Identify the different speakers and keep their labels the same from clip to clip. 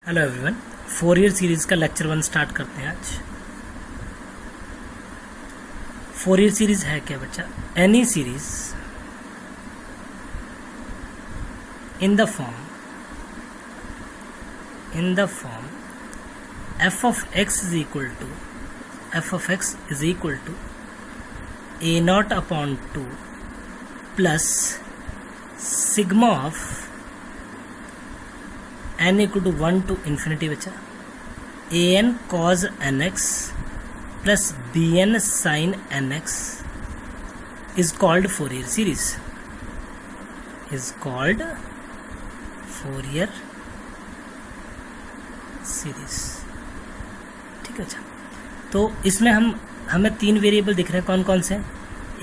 Speaker 1: Hello everyone, Fourier series का lecture 1 start करते हैं आज। फोरियर सीरीज है क्या बच्चा? Any series in the form f of x is equal to a naught upon 2 plus sigma of n equal to 1 to infinity बचा an cos nx plus bn sin nx is called Fourier series. ठीक है अच्छा। तो इसमें हमें 3 variable दिख रहे हैं। कौन कौन से?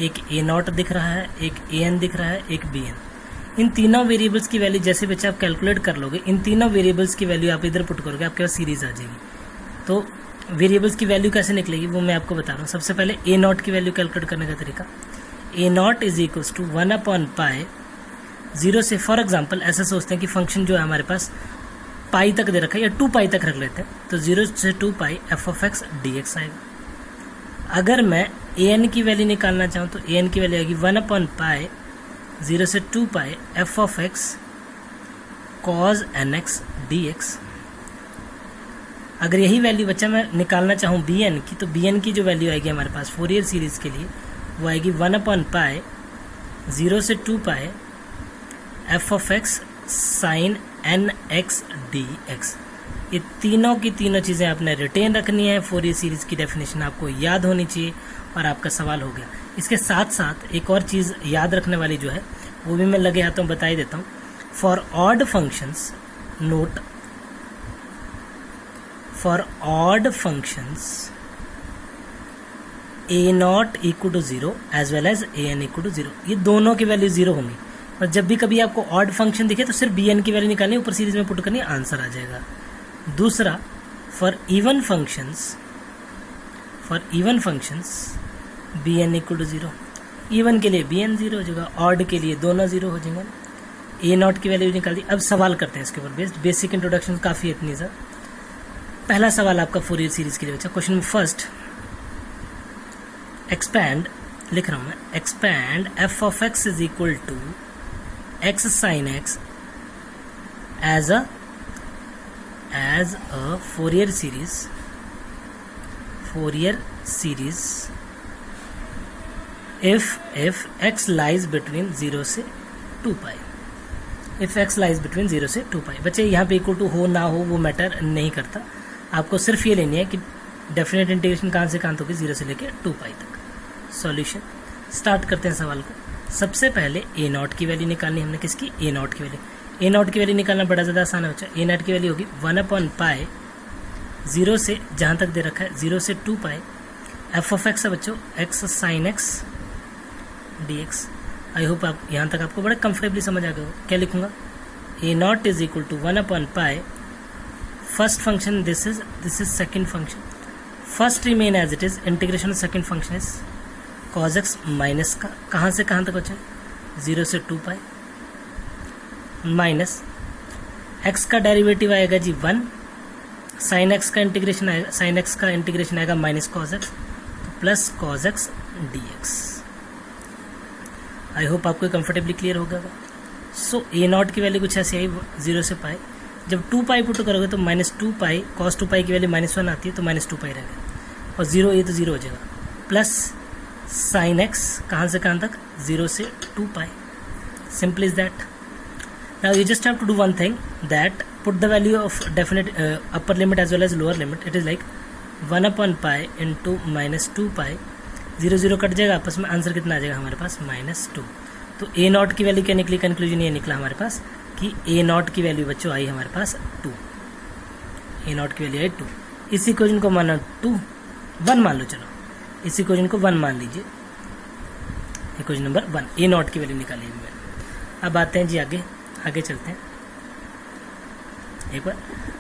Speaker 1: एक ए नॉट दिख रहा है, एक ए एन दिख रहा है, एक बी एन। इन तीनों वेरिएबल्स की वैल्यू जैसे बच्चे आप कैलकुलेट कर लोगे, इन तीनों वेरिएबल्स की वैल्यू आप इधर पुट करोगे, आपके पास सीरीज आ जाएगी। तो वेरिएबल्स की वैल्यू कैसे निकलेगी वो मैं आपको बता रहा हूँ। सबसे पहले ए नॉट की वैल्यू कैलकुलेट करने का तरीका, ए नॉट इज इक्वल्स टू 1/π 0 से, फॉर एग्जाम्पल ऐसा सोचते हैं कि फंक्शन जो है हमारे पास पाई तक दे रखा है या 2π तक रख लेते हैं, तो 0 से 2π f of x dx आएगा। अगर मैं ए एन की वैल्यू निकालना चाहूँ तो ए एन की वैल्यू आएगी 1/π 0 से 2π f of x cos nx dx। अगर यही वैल्यू बच्चा मैं निकालना चाहूँ बी एन की, तो बी एन की जो वैल्यू आएगी हमारे पास फोरियर सीरीज के लिए वो आएगी 1/π 0 से 2π f of x sin nx dx। ये तीनों की तीनों चीज़ें आपने रिटेन रखनी है। फोरियर सीरीज की डेफिनेशन आपको याद होनी चाहिए और आपका सवाल हो गया। इसके साथ साथ एक और चीज़ याद रखने वाली जो है वो भी मैं लगे हाथों बता ही देता हूँ। For odd functions note, for odd functions a not equal to 0 as well as a n equal to 0, ये दोनों की वैल्यू 0 होंगी। और जब भी कभी आपको ऑड फंक्शन दिखे तो सिर्फ बी एन की वैल्यू निकालनी, ऊपर सीरीज में पुट करनी, आंसर आ जाएगा। दूसरा, for even functions b n equal to 0, even के लिए बी एन 0 हो जाएगा, ऑड के लिए दोनों 0 हो जाएंगे। ए नॉट की वैल्यू निकाल दी। अब सवाल करते हैं इसके ऊपर बेसिक इंट्रोडक्शन काफ़ी इतनी सा। पहला सवाल आपका फोरियर सीरीज के लिए बच्चा, क्वेश्चन फर्स्ट, एक्सपैंड लिख रहा हूँ मैं, expand f of x is equal to x sine x as a Fourier series if x lies between 0 से 2π, if x lies between 0 से 2π। बच्चे यहाँ पे इक्वल टू हो ना हो वो मैटर नहीं करता, आपको सिर्फ ये लेनी है कि डेफिनेट इंटीग्रेशन कहाँ से कहाँ तक होगी, 0 से लेकर 2π तक। सॉल्यूशन स्टार्ट करते हैं सवाल को। सबसे पहले ए नॉट की वैल्यू निकालनी हमने, किसकी? ए नॉट की वैल्यू। ए नॉट की वैल्यू निकालना बड़ा ज़्यादा आसान है बच्चा। ए नॉट की वैल्यू होगी 1/π 0 से, जहाँ तक दे रखा है 0 से 2π f of x है बच्चों, x sin x dx। I hope आप यहाँ तक आपको बड़े कंफर्टेबली समझ आ गए हो। क्या लिखूंगा? A naught is equal to 1/π first function, this is second function, first remain as it is, integration of second function is cos x minus का, कहाँ से कहाँ तक बचा? 0 से 2π माइनस x का डेरिवेटिव आएगा जी 1, साइन x का इंटीग्रेशन आएगा, साइन x का इंटीग्रेशन आएगा minus cos x, plus cos x dx। I hope आपको कंफर्टेबली क्लियर हो गया। सो ए नॉट की वैल्यू कुछ ऐसी आई 0 से π, जब 2π पुट करोगे तो -2π, cos 2π की वैल्यू -1 आती है तो -2π रहेगा, और 0 ये तो 0 हो जाएगा, प्लस साइन x कहाँ से कहाँ तक? 0 से 2π। Simple is that. Now you just have to do one thing, that put the value of definite upper limit as well as lower limit. It is like 1/π into -2π, 0 0 कट जाएगा आपस में, answer कितना आ जाएगा हमारे पास? -2। तो ए नॉट की वैल्यू क्या निकली? कंक्लूजन ये निकला हमारे पास कि ए नॉट की वैल्यू बच्चों आई हमारे पास 2। ए नॉट की वैल्यू आई 2। इस इक्वेशन को माना 1 मान लो, चलो इस इक्वेशन को 1 मान लीजिए, इक्वेशन नंबर 1, ए नॉट की वैल्यू निकाली मैंने। अब आते हैं जी आगे चलते हैं। एक बार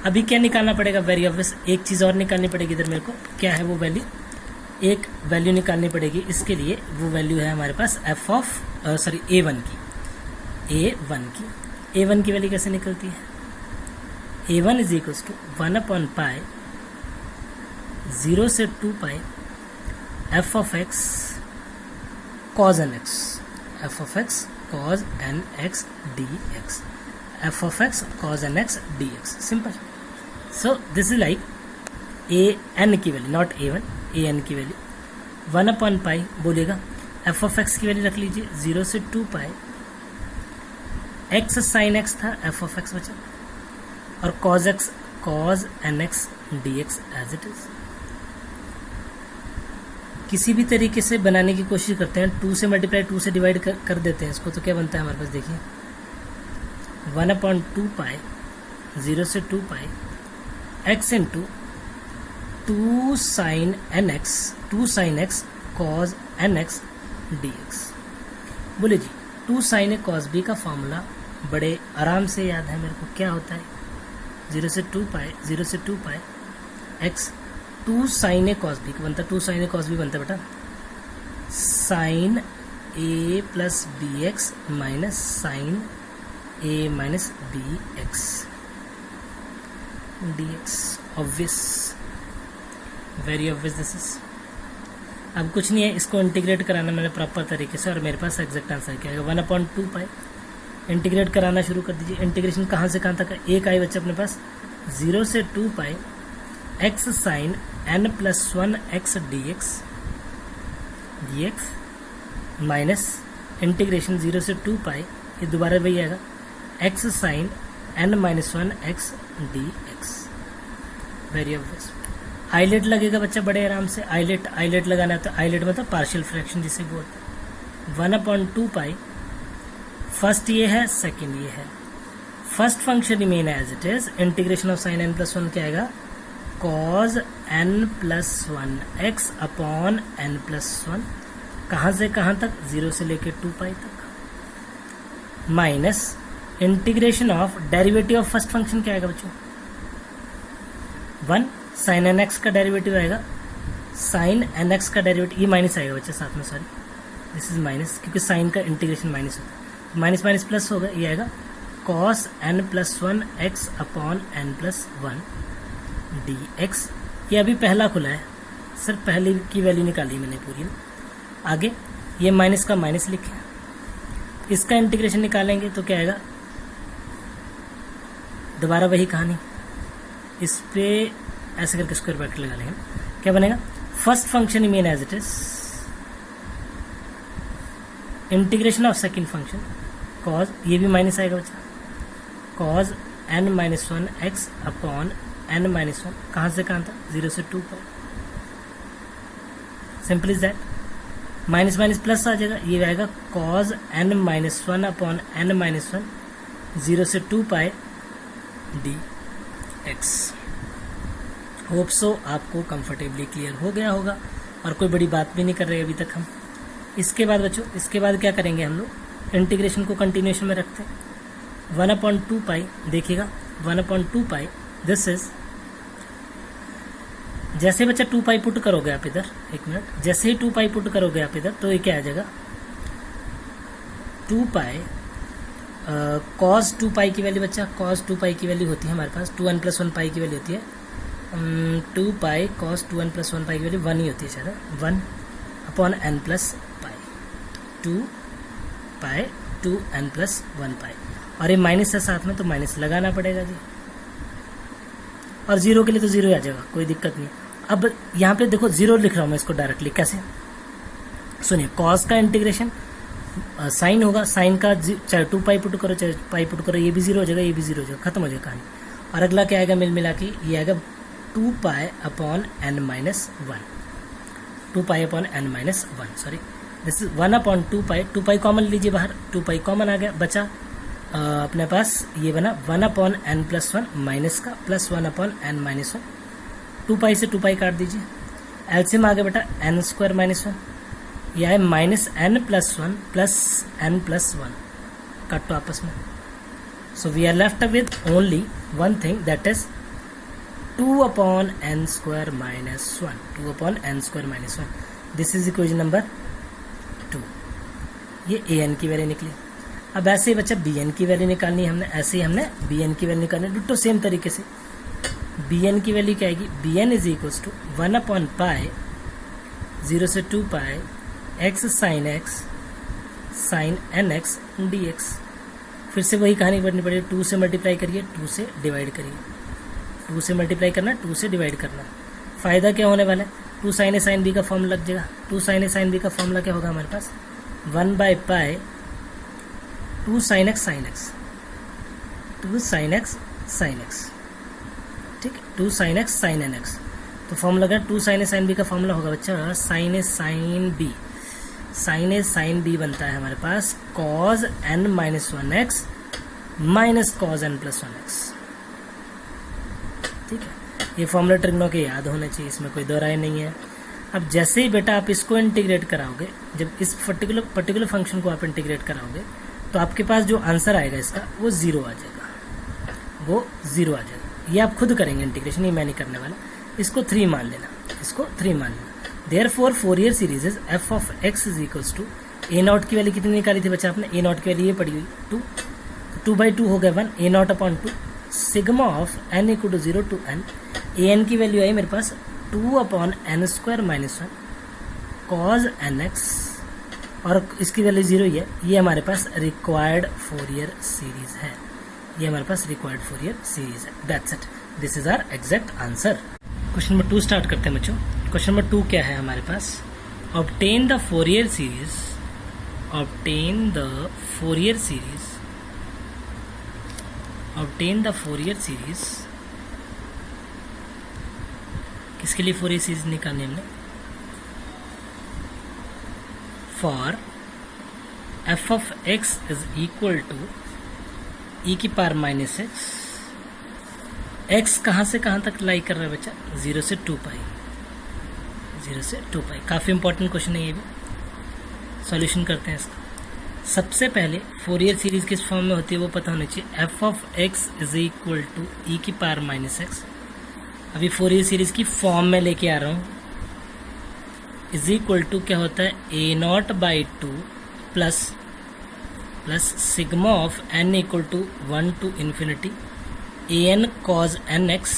Speaker 1: अभी क्या निकालना पड़ेगा? वेरी ऑब्वियस, एक चीज़ और निकालनी पड़ेगी इधर मेरे को। क्या है वो वैल्यू? एक वैल्यू निकालनी पड़ेगी इसके लिए। वो वैल्यू है हमारे पास f ऑफ ए वन की। ए वन की वैल्यू कैसे निकलती है? A1 is equal to 1 upon pi 0 से 2 pi f of x cos n x, f of x cos n x d x, f of x cos n x d x, simple. So this is like a n की value, not A1, a n की value 1 upon pi बोलेगा. F of x की value रख लीजिए 0 से 2 pi, x sine x था, f of x बचा, और cos x cos n x d x as it is. किसी भी तरीके से बनाने की कोशिश करते हैं, 2 से मल्टीप्लाई 2 से डिवाइड कर देते हैं इसको, तो क्या बनता है हमारे पास, देखिए 1 अपॉन 2 पाई 0 से 2 pi x into 2 sine n x, 2 sine x cos n x d x. बोले जी 2 साइन ए कॉस बी का फॉर्मूला बड़े आराम से याद है मेरे को, क्या होता है 0 से 2 पाई 0 से 2 pi x 2 sine a cos b का बनता है, 2 साइन ए कॉस बी बनता है बेटा sine a plus b x minus sine a minus b x d x. Obvious, very obvious this is. अब कुछ नहीं है, इसको इंटीग्रेट कराना मैंने प्रॉपर तरीके से, और मेरे पास एग्जैक्ट आंसर क्या आएगा 1 अपॉन 2 पाई. इंटीग्रेट कराना शुरू कर दीजिए. इंटीग्रेशन कहाँ से कहाँ तक है, एक आई बच्चे अपने पास 0 से 2 pi x sine n plus 1 x d x minus integration 0 से 2 पाई, ये दोबारा वही आएगा x sine n minus 1 x d x. Very obvious. ILATE लगेगा बच्चा बड़े आराम से, आइलेट लगाना है तो आइलेट मतलब पार्शियल फ्रैक्शन जिसे बोलते हैं. 1 अपॉन 2 पाई, फर्स्ट ये है, सेकंड ये है. First function remain as it is, integration of sine n plus 1 क्या आएगा cos n plus 1 x upon n plus 1, कहाँ से कहाँ तक 0 से लेकर 2 पाई तक, minus integration of derivative of first function क्या आएगा बच्चों 1 साइन एन एक्स का डेरिवेटिव आएगा, साइन एन एक्स का डेरिवेटिव, ये माइनस आएगा बच्चा साथ में, सॉरी दिस इज माइनस, क्योंकि साइन का इंटीग्रेशन माइनस होता है, माइनस माइनस प्लस होगा, ये आएगा cos n plus 1 x upon n plus 1 d x. ये अभी पहला खुला है सर, पहले की वैल्यू निकाली मैंने पूरी. आगे ये माइनस का माइनस लिखे, इसका इंटीग्रेशन निकालेंगे तो क्या आएगा, दोबारा वही कहानी, इस पे ऐसे करके स्क्वायर ब्रैकेट लगा लेंगे. क्या बनेगा first function remain as it is, integration of second function cos, ये भी माइनस आएगा बच्चा, cos n minus 1 x upon n minus 1, कहाँ से कहाँ था 0 से 2 पर, simple is that. Minus minus plus आ जाएगा, ये आएगा cos n minus 1 upon n minus 1 0 से 2 pi d x. Hope so आपको कंफर्टेबली क्लियर हो गया होगा, और कोई बड़ी बात भी नहीं कर रहे अभी तक हम. इसके बाद बच्चों, इसके बाद क्या करेंगे हम लोग, इंटीग्रेशन को कंटिन्यूएशन में रखते हैं. 1 अपॉन 2 पाई देखिएगा, 1 अपॉन 2 पाई दिस इज, जैसे बच्चा 2 पाई पुट करोगे आप इधर, एक मिनट, जैसे ही 2 पाई पुट करोगे आप इधर, तो ये क्या आ जाएगा 2 पाई कॉस 2 पाई की वैल्यू बच्चा, कॉस 2 पाई की वैल्यू होती है हमारे पास 2n प्लस 1 पाई की वैल्यू होती है 2 पाई कॉस 2n प्लस 1 पाई की वैल्यू 1 ही होती है शायद, 1 अपॉन n प्लस पाई, 2 पाई 2n प्लस 1 पाई, और ये माइनस है साथ में तो माइनस लगाना पड़ेगा जी, और 0 के लिए तो 0 आ जाएगा, कोई दिक्कत नहीं. अब यहाँ पे देखो 0 लिख रहा हूँ मैं इसको डायरेक्टली, कैसे सुनिए, कॉस का इंटीग्रेशन साइन होगा, साइन का चाहे 2 पाई पुट करो चाहे पाई पुट करो, ये भी 0 हो जाएगा, ये भी 0 हो जाएगा, खत्म हो जाएगा कहानी. और अगला क्या आएगा मिल मिला के, ये आएगा 2 pi upon n minus 1, 2 pi upon n minus 1, sorry this is 1 upon 2 pi, 2 pi common लीजिए बाहर, 2 पाई कॉमन आ गया, बचा अपने पास ये बना 1 अपॉन एन प्लस 1 माइनस का प्लस 1 अपॉन एन माइनस 1, 2 पाई से 2 पाई काट दीजिए, एलसीएम आ गया बेटा एन स्क्वायर माइनस 1, यह है minus n plus 1 plus n plus 1, काटो आपस में. So we are left with only one thing, that is 2 upon n square minus 1, 2 upon n square minus 1, this is equation number 2. ये ए n की value निकली. अब ऐसे ही बच्चा bn की वैल्यू निकालनी है हमने, ऐसे ही हमने bn की वैल्यू निकालनी है डिट्टो सेम तरीके से। bn की वैल्यू क्या आएगी, bn इज इक्वल्स टू 1/पाई 0 से 2 पाई x साइन nx dx। फिर से वही कहानी पढ़नी पड़ेगी, 2 से मल्टीप्लाई करिए, 2 से डिवाइड करिए, 2 से मल्टीप्लाई करना, 2 से डिवाइड करना। फ़ायदा क्या होने वाला है, 2 sin a sin b का फॉर्मूला लग जाएगा। 2 sin a sin b का फॉर्मूला क्या होगा हमारे पास, 1/पाई 2 sin x sin x, 2 sin x sin x, ठीक है, 2 sin x sin nx। तो फॉर्मूला क्या, 2 sin a sin b का फॉर्मूला होगा बच्चा sin a sin b, sin a sin b बनता है हमारे पास cos n minus 1x minus cos n plus 1x, ठीक है। ये फॉर्मूला ट्रिग्नो के याद होने चाहिए, इसमें कोई दो राय नहीं है। अब जैसे ही बेटा आप इसको इंटीग्रेट कराओगे, जब इस पर्टिकुलर फंक्शन को आप इंटीग्रेट कराओगे तो आपके पास जो आंसर आएगा इसका वो 0 आ जाएगा, वो 0 आ जाएगा। ये आप खुद करेंगे इंटीग्रेशन, ये मैं नहीं करने वाला। इसको 3 मान लेना, इसको 3 मान लेना। Therefore Fourier series is f of x is equals to a0 की वैल्यू कितनी निकाली थी बच्चा आपने, a0 की वैल्यू ये पड़ी हुई 2, 2/2 हो गया 1, a0 upon 2 sigma of n equal to 0 to n, an की वैल्यू आई मेरे पास 2/n² माइनस 1 cos nx, और इसकी वैल्यू 0 ही है। ये हमारे पास रिक्वायर्ड फोरियर सीरीज है, ये हमारे पास रिक्वायर्ड फोरियर सीरीज है। That's it, this is our exact answer. Question number 2 start करते हैं बच्चों। क्वेश्चन नंबर 2 क्या है हमारे पास, obtain the Fourier series, obtain the Fourier series, obtain the Fourier series. किसके लिए फोरियर सीरीज निकालनी हमने, for f of x is equal to e की पावर माइनस x। x कहाँ से कहाँ तक लाई कर रहा है बच्चा, 0 से 2 पाई, 0 से 2 पाई। काफ़ी इंपॉर्टेंट क्वेश्चन है ये भी, सॉल्यूशन करते हैं इसका। सबसे पहले फोरियर सीरीज किस फॉर्म में होती है वो पता होना चाहिए। f of x is equal to e की पावर माइनस x। अभी फोरियर सीरीज की फॉर्म में लेके आ रहा हूँ, इज इक्वल टू क्या होता है, a0/2 plus sigma of n equal to 1 to infinity an cos nx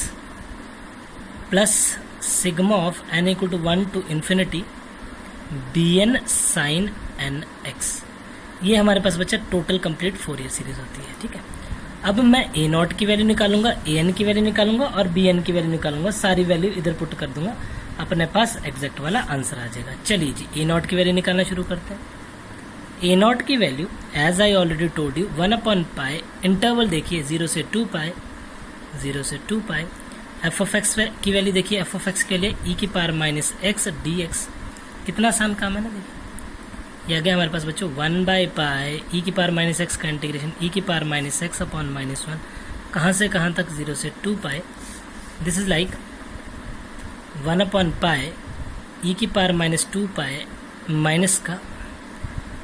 Speaker 1: plus sigma of n equal to 1 to infinity bn sin nx। ये हमारे पास बच्चा टोटल कंप्लीट फोरियर सीरीज होती है, ठीक है। अब मैं a0 की वैल्यू निकालूंगा, an की वैल्यू निकालूंगा और bn की वैल्यू निकालूंगा, सारी वैल्यू इधर पुट कर दूंगा, अपने पास एग्जैक्ट वाला आंसर आ जाएगा। चलिए जी a0 की वैल्यू निकालना शुरू करते हैं। a0 की value as I already told you 1/पाई, इंटरवल देखिए 0 से 2 पाई, 0 से 2 पाई। f ऑफ x की वैल्यू देखिए, f ऑफ x के लिए e की पावर माइनस x dx। कितना आसान काम है ना, देखिए ये आ गया हमारे पास बच्चों 1/पाई e की पावर माइनस x का इंटीग्रेशन e की power minus x upon minus 1, कहाँ से कहाँ तक 0 से 2 पाई। दिस इज लाइक 1/पाई e की पावर माइनस 2 पाई माइनस का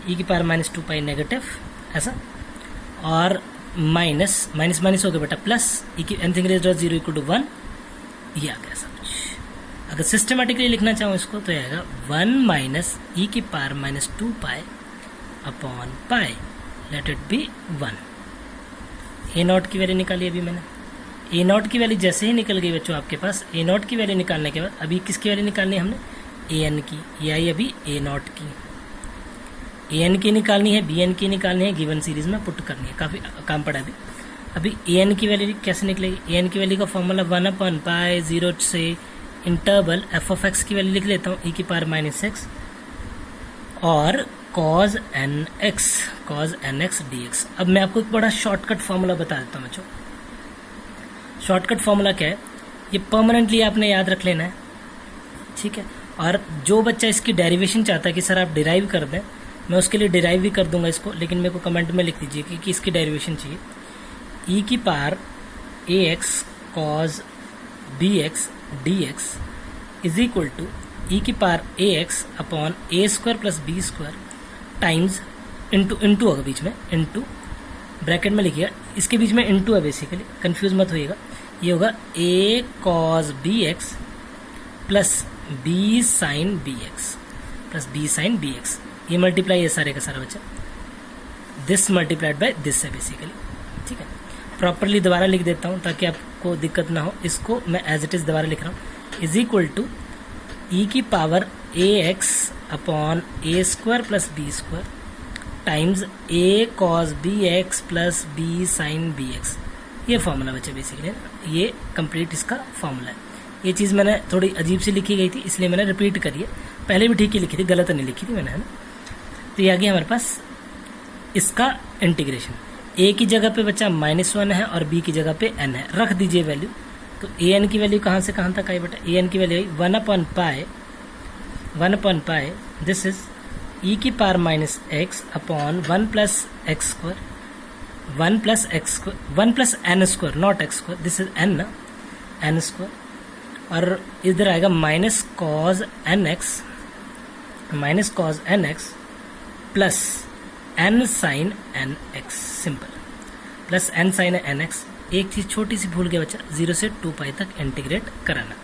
Speaker 1: e की पावर माइनस 2 पाई नेगेटिव ऐसा, और माइनस माइनस हो गया बेटा प्लस e की anything raised to 0 equal to 1, ये आ गया सब। अगर सिस्टमेटिकली लिखना चाहूँ इसको तो आएगा 1 माइनस e की power minus 2 pi upon pi, let it be 1। a0 की वैल्यू निकाली अभी मैंने, a0 की वैल्यू जैसे ही निकल गई बच्चों आपके पास। a0 की वैल्यू निकालने के बाद अभी किसकी वैल्यू निकालनी है हमने, an की, ये आई अभी a0 की, an की निकालनी है, bn की निकालनी है, गिवन सीरीज में पुट करनी है, काफ़ी काम पड़ा अभी an की वैल्यू कैसे निकलेगी, an की वैल्यू का फॉर्मूला 1/पाई 0 से इंटरवल f ऑफ x की वैल्यू लिख लेता हूँ e की पावर माइनस x और cos nx dx। अब मैं आपको एक बड़ा शॉर्टकट फॉर्मूला बता देता हूँ बच्चों। शॉर्टकट फॉर्मूला क्या है, ये परमानेंटली आपने याद रख लेना है, ठीक है। और जो बच्चा इसकी डेरिवेशन चाहता है कि सर आप डिराइव कर दें, मैं उसके लिए डिराइव भी कर दूंगा इसको, लेकिन मेरे को कमेंट में लिख दीजिए कि इसकी डेरिवेशन चाहिए। e की power ax cos bx dx is equal to e की power ax upon a² plus b² times into होगा बीच में, इंटू ब्रैकेट में लिखिएगा, इसके बीच में इंटू है बेसिकली, कंफ्यूज मत होइएगा। ये होगा a cos bx plus b sin bx plus b sin bx, ये मल्टीप्लाई है सारे का सारा बच्चा दिस मल्टीप्लाइड बाय दिस है बेसिकली, ठीक है। प्रॉपरली दोबारा लिख देता हूँ ताकि आपको दिक्कत ना हो। इसको मैं एज इट इज़ दोबारा लिख रहा हूँ, इज इक्वल टू ई की power a x upon a square plus b square times a cos b x plus b sine b x. ये फॉर्मूला बचा बेसिकली, ये कंप्लीट इसका फॉर्मूला है। ये चीज़ मैंने थोड़ी अजीब सी लिखी गई थी इसलिए मैंने रिपीट करी है, पहले भी ठीक ही लिखी थी, गलत नहीं लिखी थी मैंने, है ना। तो ये आ गया हमारे पास इसका इंटीग्रेशन। ए की जगह पे बचा -1 है और बी की जगह पे n है, रख दीजिए वैल्यू। तो ए एन की वैल्यू कहाँ से कहाँ तक आई बेटा, ए एन की वैल्यू आई 1/पाई दिस इज ई की power -x upon 1 plus x square 1 plus n square not x square, this is n ना, n स्क्वायर, और इधर आएगा minus cos n x plus n sine n x, simple, plus n sine n x. एक चीज़ छोटी सी भूल गया बच्चा, 0 से 2 पाई तक इंटीग्रेट कराना।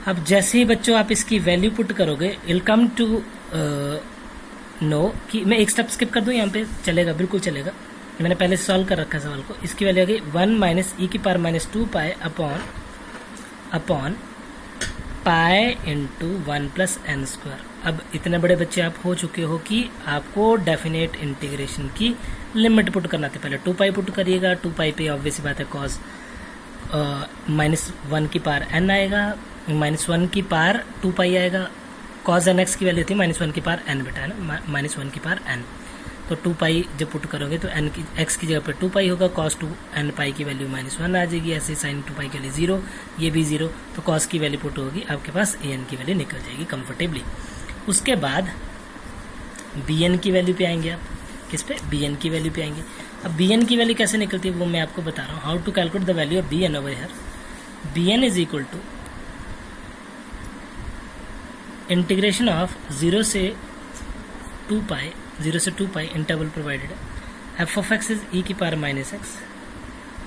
Speaker 1: अब जैसे ही बच्चों आप इसकी वैल्यू पुट करोगे, इल कम टू नो कि मैं एक स्टेप स्किप कर दूं, यहाँ पे चलेगा, बिल्कुल चलेगा, मैंने पहले सॉल्व कर रखा है सवाल को। इसकी वैल्यू आ गई 1 माइनस ई की power -2 pi upon pi into 1 plus n square. अब इतने बड़े बच्चे आप हो चुके हो कि आपको डेफिनेट इंटीग्रेशन की लिमिट पुट करना था। पहले 2 पाई पुट करिएगा, 2 पाई पे ऑब्वियस बात है कॉस -1 की पावर n आएगा, -1 की पावर 2 पाई आएगा, कॉस एन एक्स की वैल्यू थी -1 की पावर n बेटा, है ना, -1 की पावर n। तो 2 पाई जब पुट करोगे तो n की x की जगह पे 2 पाई होगा, cos 2 n पाई की वैल्यू -1 आ जाएगी, ऐसे sin 2 पाई के लिए 0, ये भी 0, तो cos की वैल्यू पुट होगी, आपके पास an की वैल्यू निकल जाएगी कंफर्टेबली। उसके बाद bn की वैल्यू पे आएंगे आप, किस पे, bn की वैल्यू पे आएंगे। अब bn की वैल्यू कैसे निकलती है वो मैं आपको बता रहा हूँ, how to calculate the value of bn over here. bn is equal to integration of 0 से 2 पाई इंटरवल प्रोवाइडेड है, f of x is e की power -x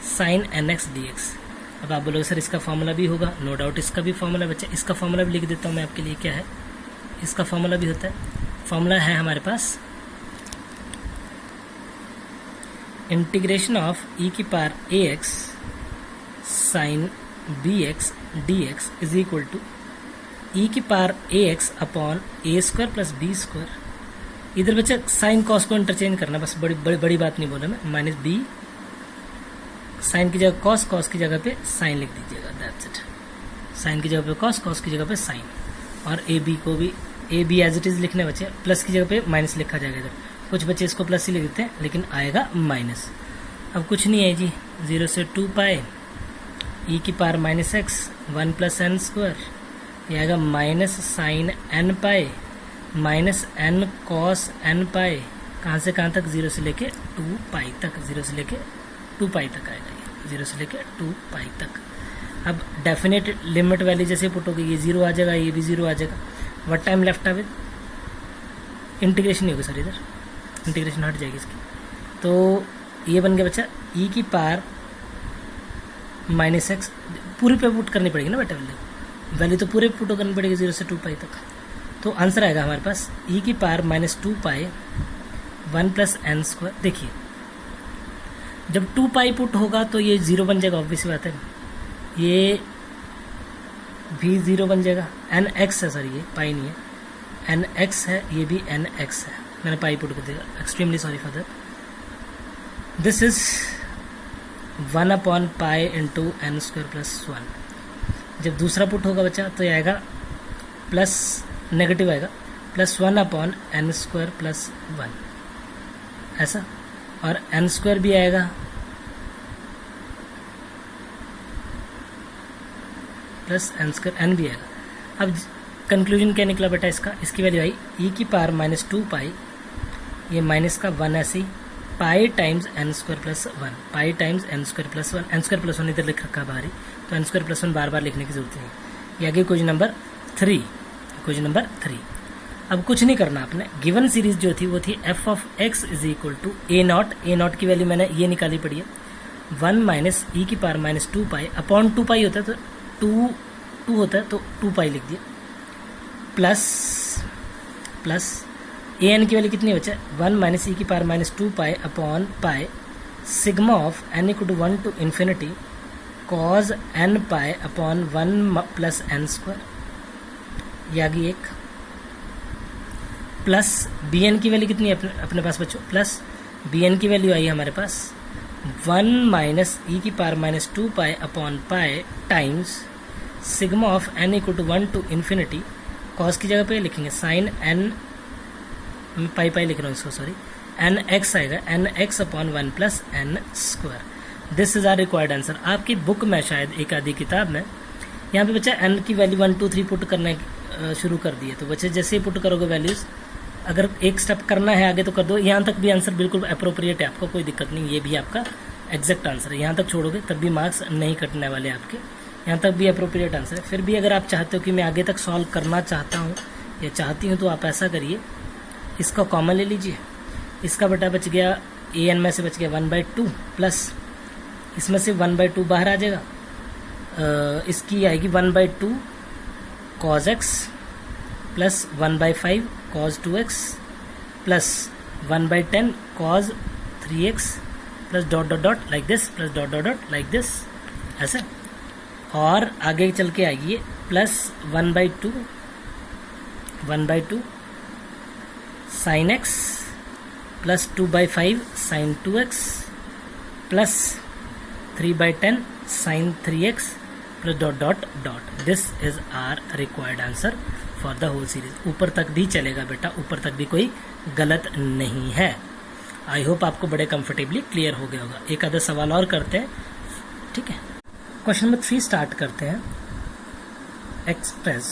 Speaker 1: sine nx dx। अब आप बोलोगे सर इसका फॉर्मूला भी होगा, नो डाउट इसका भी फॉर्मूला बच्चा, इसका फॉर्मूला भी लिख देता हूँ मैं आपके लिए, क्या है इसका फॉर्मूला भी होता है। फॉर्मूला है हमारे पास इंटीग्रेशन ऑफ e की power ax sine bx dx is equal to e की power ax upon a square plus b square. इधर बच्चा साइन कॉस को इंटरचेंज करना, बस बड़ी बात नहीं बोला मैं, माइनस बी साइन की जगह कॉस, कॉस की जगह पे साइन लिख दीजिएगा, दैट्स इट। साइन की जगह पे कॉस, कॉस की जगह पे साइन, और ए बी को भी a b as it is लिखने बच्चे, प्लस की जगह पे माइनस लिखा जाएगा। इधर कुछ बच्चे इसको प्लस ही लिख देते हैं लेकिन आएगा माइनस। अब कुछ नहीं है जी, 0 से 2 पाई ई की power -x 1 plus n square, ये आएगा minus sine n pi minus n cos n pi, कहाँ से कहाँ तक, 0 से लेके 2 पाई तक, 0 से लेके 2 पाई तक आएगा ये, 0 से लेके 2 पाई तक। अब डेफिनेट लिमिट वैल्यू जैसे पुट होगी, ये 0 आ जाएगा, ये भी 0 आ जाएगा। What time left with integration नहीं होगी सर, इधर इंटीग्रेशन हट जाएगी इसकी। तो ये बन गया बच्चा e की पावर -x, पूरी पे पुट करनी पड़ेगी ना बेटा, वैल्यू तो पूरे पुट करनी पड़ेगी 0 से 2 पाई तक। तो आंसर आएगा हमारे पास e की पावर -2 पाई 1 प्लस एन स्क्वायर। देखिए जब 2 पाई पुट होगा तो ये 0 बन जाएगा, ऑब्वियस बात है, ये भी 0 बन जाएगा। एन एक्स है सर, ये पाई नहीं है, एन एक्स है, ये भी एन एक्स है, मैंने पाई पुट कर दिया, extremely sorry for that. This is 1 upon pi into n square plus 1। जब दूसरा पुट होगा बच्चा तो ये आएगा प्लस, नेगेटिव आएगा, plus 1 upon n square plus 1, ऐसा, और एन स्क्वायर भी आएगा प्लस एन स्क्वायर, एन भी आएगा। अब कंक्लूजन क्या निकला बेटा इसका, इसकी वैल्यू आई e की पावर -2 पाई, ये माइनस का 1 ऐसे ही, pi times n square plus 1, pi times n square plus 1, n square plus 1 इधर लिख रखा है बाहर ही, तो एन स्क्वायर प्लस 1 बार बार लिखने की जरूरत नहीं। ये आगे क्वेश्चन नंबर 3, क्वेश्चन नंबर 3। अब कुछ नहीं करना आपने, गिवन सीरीज जो थी वो थी f of x is equal to a naught की वैल्यू मैंने ये निकाली पड़ी है, 1 माइनस ई की पावर -2 पाई अपॉन 2 पाई होता है, तो 2 होता है तो 2 पाई लिख दिया, प्लस ए एन की वैल्यू कितनी बचा, 1 माइनस ई की power minus 2 pi upon pi sigma of n equal to 1 to infinity cos n pi upon 1 plus n square, ये आ गई एक, प्लस बी एन की वैल्यू कितनी है अपने पास बच्चों, प्लस बी एन की वैल्यू आई हमारे पास 1 माइनस ई की power minus 2 pi upon pi times sigma of n equal to 1 to infinity, cos की जगह पे लिखेंगे साइन एन, पाई पाई लिख रहा हूँ इसको, सॉरी, एन एक्स आएगा, n x upon 1 plus n square. This is our required answer. आपकी बुक में शायद एक आधी किताब में यहाँ पे बच्चा एन की वैल्यू 1 2 3 पुट करने शुरू कर दिए, तो बच्चे जैसे ही पुट करोगे वैल्यूज़, अगर एक स्टेप करना है आगे तो कर दो, यहाँ तक भी आंसर बिल्कुल अप्रोप्रिएट है, आपको कोई दिक्कत नहीं, ये भी आपका एग्जैक्ट आंसर है। यहाँ तक छोड़ोगे तब भी मार्क्स नहीं कटने वाले आपके, यहाँ तक भी अप्रोप्रिएट आंसर है। फिर भी अगर आप चाहते हो कि मैं आगे तक सॉल्व करना चाहता हूँ या चाहती हूँ, तो आप ऐसा करिए, इसका कॉमन ले लीजिए, इसका बटा बच गया ए एन में से बच गया 1/2 प्लस इसमें से 1/2 बाहर आ जाएगा, इसकी आएगी 1/2 cos x plus 1/5 cos 2x plus 1/10 cos 3x plus dot dot dot like this plus dot dot dot like this, ऐसे। और आगे चल के आइए plus 1/2 sin x plus 2/5 sin 2x plus 3/10 sin 3x plus dot dot dot. This is our required answer for the whole series. ऊपर तक भी चलेगा बेटा, ऊपर तक भी कोई गलत नहीं है। आई होप आपको बड़े कंफर्टेबली क्लियर हो गया होगा। एक आधा सवाल और करते हैं, ठीक है। क्वेश्चन नंबर 3 स्टार्ट करते हैं। Express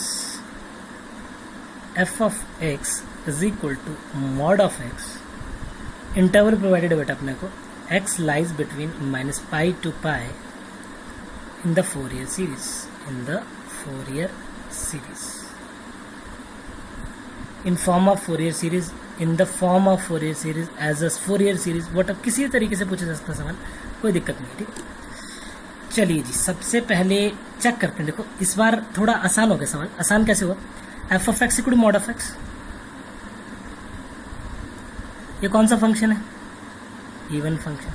Speaker 1: f of x is equal to mod of x, interval provided बेटा अपने को, x lies between minus pi to pi in the Fourier series, in the Fourier series, in form of Fourier series, in the form of Fourier series, as a Fourier series, what अब किसी तरीके से पूछा जा सकता सवाल, कोई दिक्कत नहीं, ठीक है। चलिए जी, सबसे पहले चेक करते हैं। देखो इस बार थोड़ा आसान हो गया सवाल। आसान कैसे हुआ, f of x equal to mod of x, ये कौन सा फंक्शन है, इवन फंक्शन।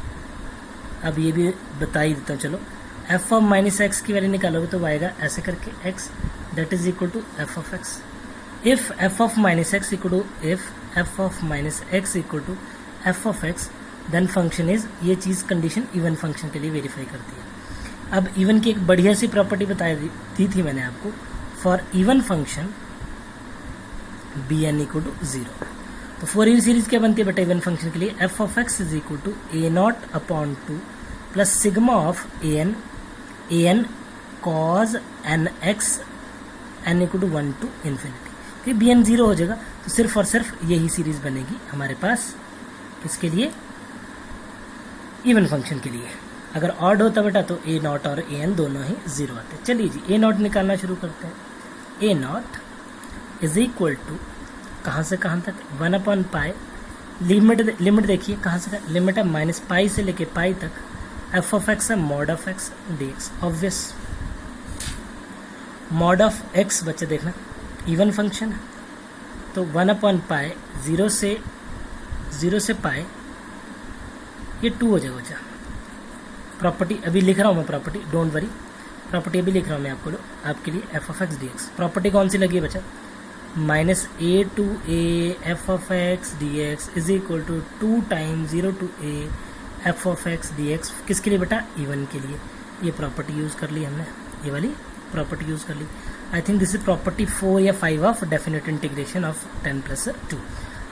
Speaker 1: अब ये भी बता ही देता हूँ, चलो। एफ ऑफ माइनस एक्स की वैल्यू निकालोगे तो आएगा ऐसे करके x that is equal to f of x. If f of minus x equal to, if f of minus x equal to f of x, then function is, ये चीज़ condition even function के लिए verify करती है। अब even की एक बढ़िया सी प्रॉपर्टी बता दी थी मैंने आपको, for even function b n equal to 0। तो फोरियर सीरीज क्या बनती है बेटा इवन फंक्शन के लिए, f of x is equal to a naught upon 2 plus sigma of a n cos n x n equal to 1 to infinity. फिर b n 0 हो जाएगा, तो सिर्फ और सिर्फ यही सीरीज बनेगी हमारे पास, किसके लिए, इवन फंक्शन के लिए। अगर ऑड होता बेटा तो ए नॉट और ए एन दोनों ही 0 आते। चलिए जी, ए नॉट निकालना शुरू करते हैं। ए नॉट इज इक्वल टू, कहाँ से कहाँ तक, 1/पाई, लिमिट देखिए कहाँ से, लिमिट है माइनस पाई से लेके पाई तक, एफ ऑफ एक्स है mod of x d x. Obvious mod of x बच्चे देखना इवन फंक्शन है, तो 1/पाई 0 से पाई, ये 2 हो जाएगा बच्चा। प्रॉपर्टी अभी लिख रहा हूँ मैं, प्रॉपर्टी डोंट वरी, प्रॉपर्टी अभी लिख रहा हूँ मैं आपके लिए, f of x d x. Property कौन सी लगी है बच्चा, minus a to a f of x d x is equal to 2 times 0 to a f of x d x. किसके लिए बेटा, इवन के लिए। ये प्रॉपर्टी यूज़ कर ली हमने, ये वाली प्रॉपर्टी यूज़ कर ली। I think this is property 4 या 5 ऑफ डेफिनेट इंटीग्रेशन ऑफ 10 + 2।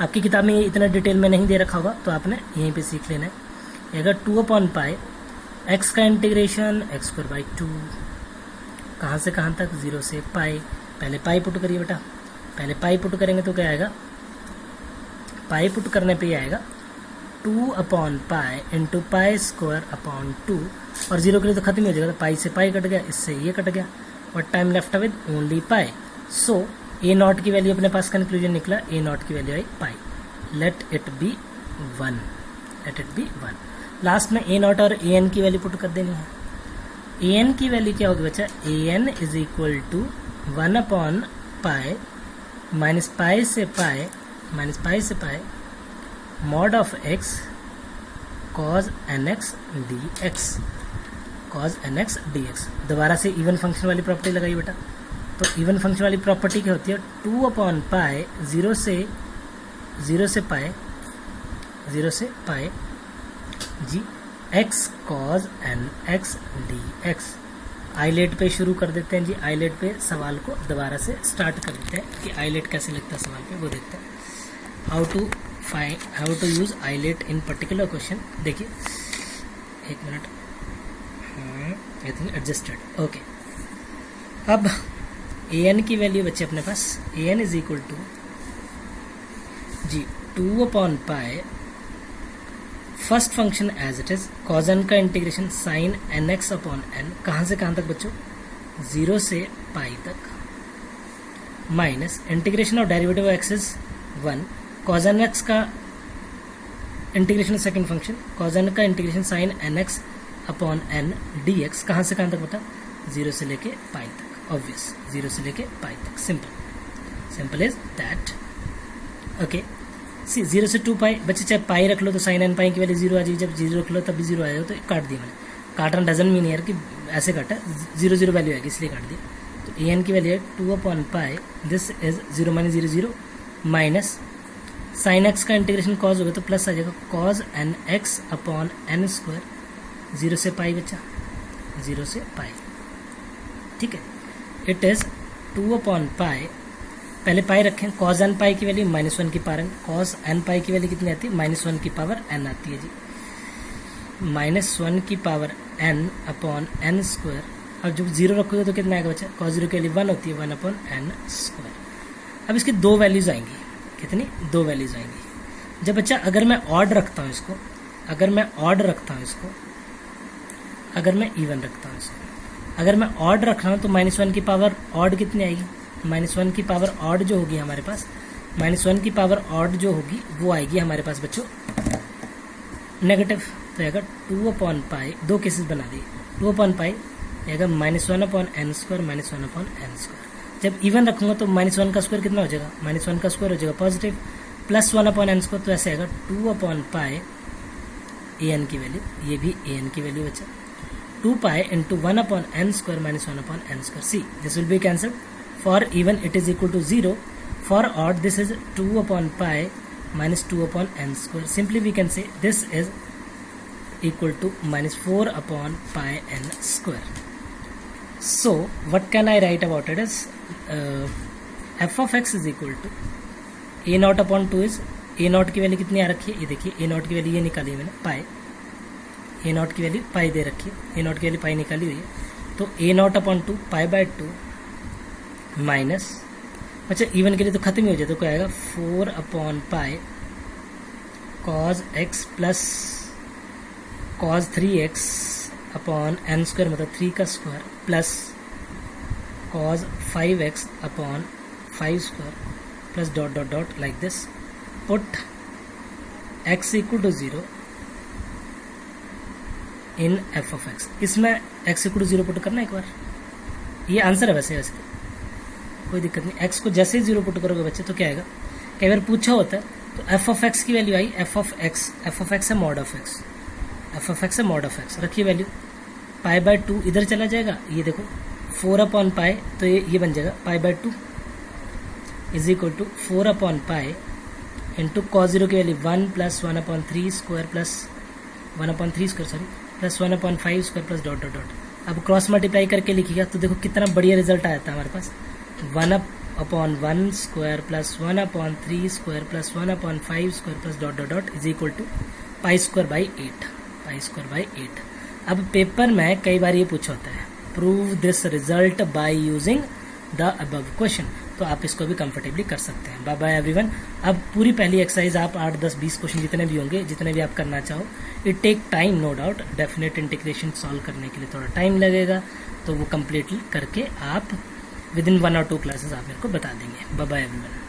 Speaker 1: आपकी किताब में ये इतना डिटेल में नहीं दे रखा होगा, तो आपने यहीं पे सीख लेना है। अगर 2/पाई एक्स का इंटीग्रेशन x²/2, कहाँ से कहाँ तक, 0 से पाई। पहले पाई पुट करिए बेटा, पहले पाई पुट करेंगे तो क्या आएगा, पाई पुट करने पे आएगा 2/पाई इंटू पाई²/2, और 0 के लिए तो खत्म ही हो जाएगा, तो पाई से पाई कट गया, इससे ये कट गया, और time left with only pi. So A naught की वैल्यू अपने पास कंक्लूजन निकला, ए नॉट की value I pi. Let it be 1, let it be 1। Last में ए नॉट और ए एन की वैल्यू पुट कर देनी है। ए एन की वैल्यू क्या होगी बच्चा, a n is equal to 1/पाई माइनस पाई से पाई माइनस पाई से pi mod of x cos n x d x, cos n x d x. दोबारा से इवन फंक्शन वाली प्रॉपर्टी लगाई बेटा। तो इवन फंक्शन वाली प्रॉपर्टी क्या होती है, 2/पाई जीरो से pi g x cos n x d x. ILATE पे शुरू कर देते हैं जी, आईलेट पे सवाल को दोबारा से स्टार्ट कर देते हैं कि आईलेट कैसे लगता है सवाल पे, वो देखते हैं। How to use ILATE in particular question. देखिए एक minute, I think adjusted, okay. अब ए एन की वैल्यू बच्चे अपने पास, a n is equal to g 2/पाई first function as it is cos n का integration sine n x upon n, कहाँ से कहाँ तक बच्चों, 0 से पाई तक, minus integration of derivative of x is 1, cos n x का integration second function, cos n का integration sine n x upon n d x, कहाँ से कहाँ तक बता, 0 से लेके पाई तक, ऑब्वियस 0 से लेके पाई तक, सिंपल इज दैट, ओके। सी 0 से 2 पाई बच्चे, चाहे पाई रख लो तो साइन एन पाई की वैल्यू 0 आ जाएगी, जब 0 रख लो तब भी 0 आ जाएगा, तो काट दिया मैंने। काटना डजन मीन यार कि ऐसे काटा, 0 वैल्यू आएगी इसलिए काट दिया। तो ए एन की वैल्यू है 2/पाई, this is 0 minus 0 minus sine x का इंटीग्रेशन कॉज होगा तो प्लस आ जाएगा cos n x upon n square, 0 से पाई बच्चा, 0 से पाई, ठीक है। इट इज 2/पाई, पहले पाई रखें, कॉज एन पाई की वैल्यू -1 की पावर एन, कॉज एन पाई की वैल्यू कितनी आती है, -1 की पावर एन आती है जी, -1 की power n upon n square. अब जब 0 रखोगे तो कितना आएगा बच्चा, कॉज 0 की वैल्यू 1 होती है, 1/n स्क्वायर। अब इसकी 2 वैल्यूज आएंगी, कितनी, 2 वैल्यूज आएंगी। जब बच्चा अगर मैं ऑड रखता हूँ इसको, अगर मैं ऑड रखता हूँ इसको, अगर मैं इवन रखता हूँ इसको, अगर मैं ऑड रख रहा हूँ तो -1 की पावर ऑड कितनी आएगी, -1 की पावर ऑड जो होगी हमारे पास, -1 की पावर ऑड जो होगी वो आएगी हमारे पास बच्चों नेगेटिव। तो आएगा 2/पाई, 2 केसेस बना दिए, 2/पाई आएगा -1/n स्क्वायर, -1/n स्क्वायर। जब इवन रखूंगा तो -1 का स्क्वायर कितना हो जाएगा, -1 का स्क्वायर हो जाएगा पॉजिटिव, प्लस 1/n स्क्वायर, तो ऐसे आएगा 2/पाई ए एन की वैल्यू, ये भी ए एन की वैल्यू बचा 2 pi into 1/n square -1/n square. See this will be cancelled. For even it is equal to 0. For odd this is 2/pi minus 2/n square. Simply we can say this is equal to -4/pi n square. So what can I write about it is f of x is equal to a0/2 is a0 की value कितनी आ रखी है, ये देखिए a0 की value ये निकाली है मैंने, पाई, a0 की वैल्यू पाई दे रखी है, a0 की वैल्यू पाई निकाली हुई है। तो a0/2 पाई/2 माइनस, अच्छा इवन के लिए तो खत्म ही हो जाए, तो क्या आएगा 4/पाई cos x plus cos 3x upon n square, मतलब 3 का square, plus cos 5x upon 5 square, plus dot dot dot like this, put x equal to 0 in f of x। इसमें x इक्वल टू 0 पुट करना एक बार, ये answer है वैसे कोई दिक्कत नहीं। x को जैसे ही 0 पुट करोगे बच्चे तो क्या आएगा, कई बार पूछा होता है, तो f ऑफ x की value I f of x है mod of x, f of x है मॉड ऑफ x, रखिए वैल्यू, पाई/2 इधर चला जाएगा, ये देखो 4/पाई, तो ये बन जाएगा पाई/2 इज इक्वल टू 4/पाई इंटू कॉस 0 की value 1 plus 1/3 square plus 1/3 square sorry plus 1/5 square plus dot dot dot. अब क्रॉस मल्टीप्लाई करके लिखिएगा तो देखो कितना बढ़िया रिजल्ट आया था हमारे पास, 1/1 square plus 1/3 square plus 1/5 square plus dot dot dot is equal to π²/8। अब पेपर में कई बार ये पूछा होता है, prove this result by using the above question, तो आप इसको भी कंफर्टेबली कर सकते हैं। Bye bye everyone. अब पूरी पहली एक्सरसाइज आप 8, 10, 20 क्वेश्चन जितने भी होंगे, जितने भी आप करना चाहो, it take time no doubt, definite integration solve करने के लिए थोड़ा टाइम लगेगा, तो वो कम्प्लीटली करके आप विद इन 1 और 2 क्लासेस आप मेरे को बता देंगे। Bye bye everyone.